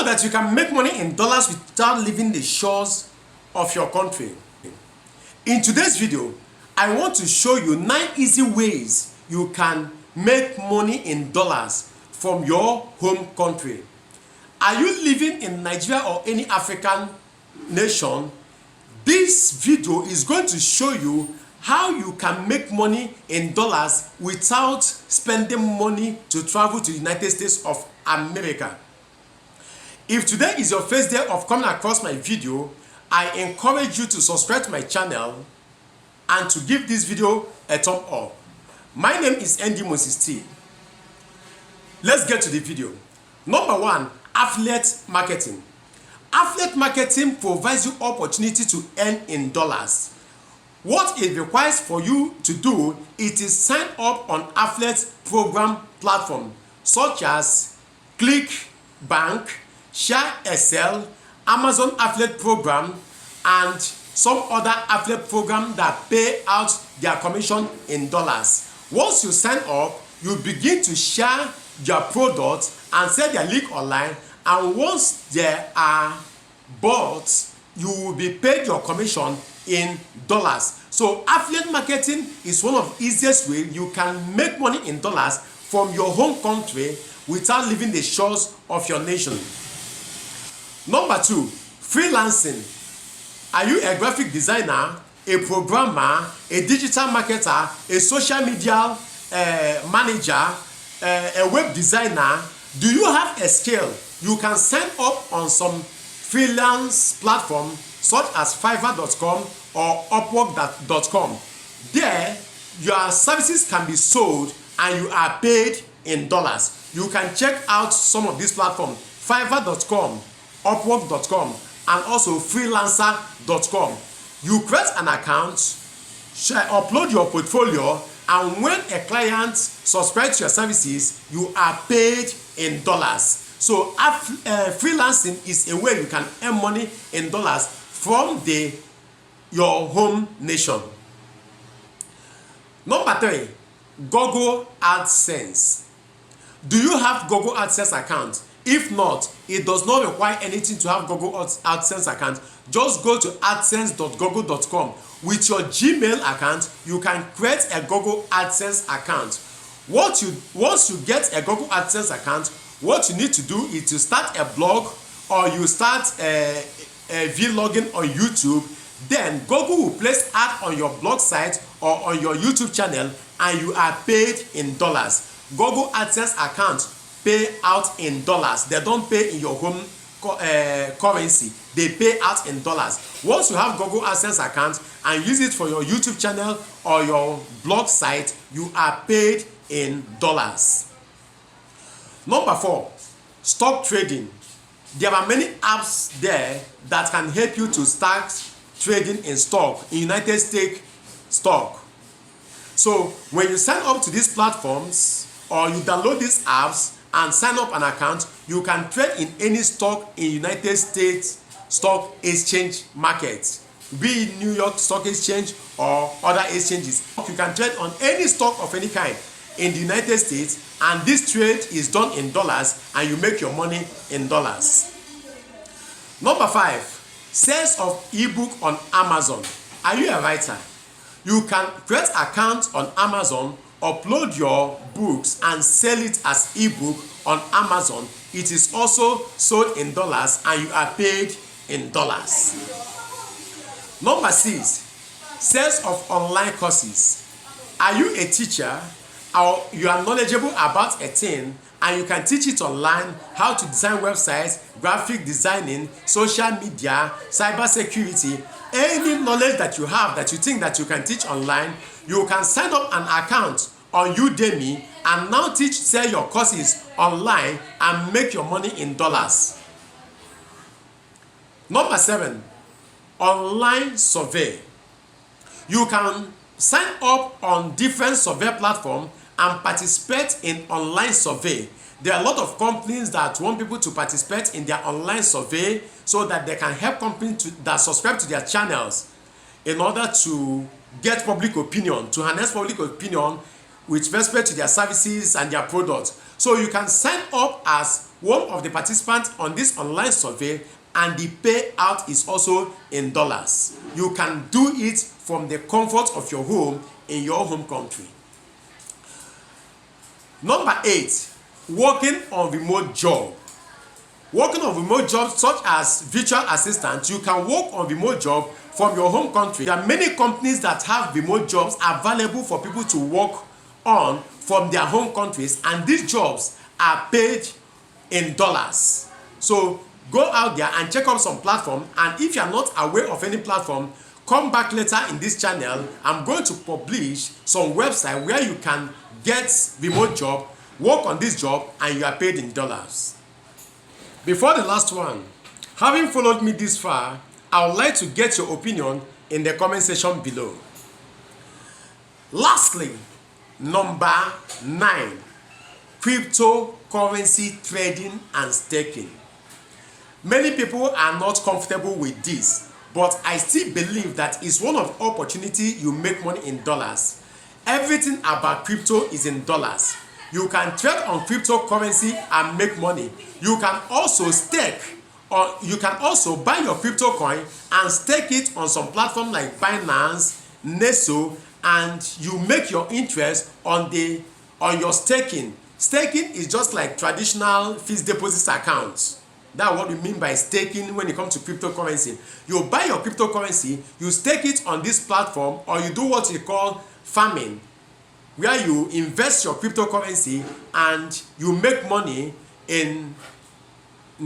Know that you can make money in dollars without leaving the shores of your country. In today's video, I want to show you 9 easy ways you can make money in dollars from your home country. Are you living in Nigeria or any African nation? This video is going to show you how you can make money in dollars without spending money to travel to the United States of America. If today is your first day of coming across my video, I encourage you to subscribe to my channel and to give this video a thumb up. My name is Andy Moses T. Let's get to the video. Number 1, affiliate marketing. Affiliate marketing provides you opportunity to earn in dollars. What it requires for you to do is sign up on affiliate program platform such as ClickBank, ShareSL, Amazon affiliate program, and some other affiliate program that pay out their commission in dollars. Once you sign up, you begin to share your products and sell their link online, and once they are bought, you will be paid your commission in dollars. So affiliate marketing is one of the easiest ways you can make money in dollars from your home country without leaving the shores of your nation. Number 2, freelancing. Are you a graphic designer, a programmer, a digital marketer, a social media manager, a web designer? Do you have a skill? You can sign up on some freelance platform such as Fiverr.com or Upwork.com. There, your services can be sold and you are paid in dollars. You can check out some of these platforms: Fiverr.com, Upwork.com, and also freelancer.com. You create an account, upload your portfolio, and when a client subscribes to your services, you are paid in dollars. So freelancing is a way you can earn money in dollars from your home nation. Number 3, Google AdSense. Do you have Google AdSense account? If not, it does not require anything to have Google AdSense account. Just go to adsense.google.com. With your Gmail account, you can create a Google AdSense account. Once you get a Google AdSense account, what you need to do is to start a blog, or you start a vlogging on YouTube. Then Google will place ad on your blog site or on your YouTube channel, and you are paid in dollars. Google AdSense account pay out in dollars. They don't pay in your home currency. They pay out in dollars. Once you have Google AdSense account and use it for your YouTube channel or your blog site, you are paid in dollars. Number 4, stock trading. There are many apps there that can help you to start trading in stock, in United States stock. So when you sign up to these platforms or you download these apps and sign up an account, you can trade in any stock in United States stock exchange market, be it New York Stock Exchange or other exchanges. You can trade on any stock of any kind in the United States, and this trade is done in dollars, and you make your money in dollars. Number 5, sales of ebook on Amazon. Are you a writer? You can create an account on Amazon, upload your books, and sell it as ebook on Amazon. It is also sold in dollars, and you are paid in dollars. Number 6, sales of online courses. Are you a teacher, or you are knowledgeable about a thing and you can teach it online, how to design websites, graphic designing, social media, cyber security, any knowledge that you have that you think that you can teach online, you can sign up an account on Udemy and now sell your courses online and make your money in dollars. Number 7, online survey. You can sign up on different survey platforms and participate in online survey. There are a lot of companies that want people to participate in their online survey so that they can help companies that subscribe to their channels in order to get public opinion, to harness public opinion with respect to their services and their products. So you can sign up as one of the participants on this online survey, and the payout is also in dollars. You can do it from the comfort of your home in your home country. Number 8, working on remote job. Working on remote jobs such as virtual assistant, you can work on remote job from your home country. There are many companies that have remote jobs available for people to work on from their home countries, and these jobs are paid in dollars. So go out there and check out some platform, and if you are not aware of any platform, come back later in this channel. I'm going to publish some website where you can get remote job, work on this job, and you are paid in dollars. Before the last one, having followed me this far, I would like to get your opinion in the comment section below. Lastly, number 9, cryptocurrency trading and staking. Many people are not comfortable with this, but I still believe that it's one of the opportunities you make money in dollars. Everything about crypto is in dollars. You can trade on cryptocurrency and make money. You can also stake, or you can also buy your crypto coin and stake it on some platform like Binance, Neso, and you make your interest on your staking. Staking is just like traditional fixed deposit accounts. That's what we mean by staking when it comes to cryptocurrency. You buy your cryptocurrency, you stake it on this platform, or you do what you call farming, where you invest your cryptocurrency and you make money in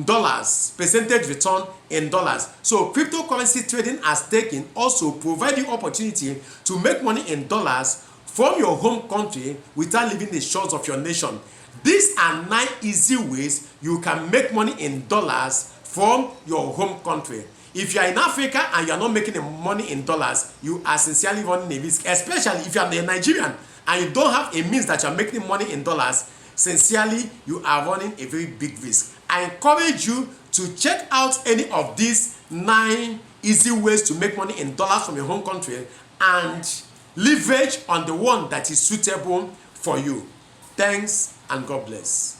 dollars, percentage return in dollars. So cryptocurrency trading and staking also provide you opportunity to make money in dollars from your home country without leaving the shores of your nation. These are 9 easy ways you can make money in dollars from your home country. If you are in Africa and you are not making money in dollars, you are sincerely running a risk, especially if you are a Nigerian and you don't have a means that you are making money in dollars. Sincerely, you are running a very big risk. I encourage you to check out any of these 9 easy ways to make money in dollars from your home country and leverage on the one that is suitable for you. Thanks and God bless.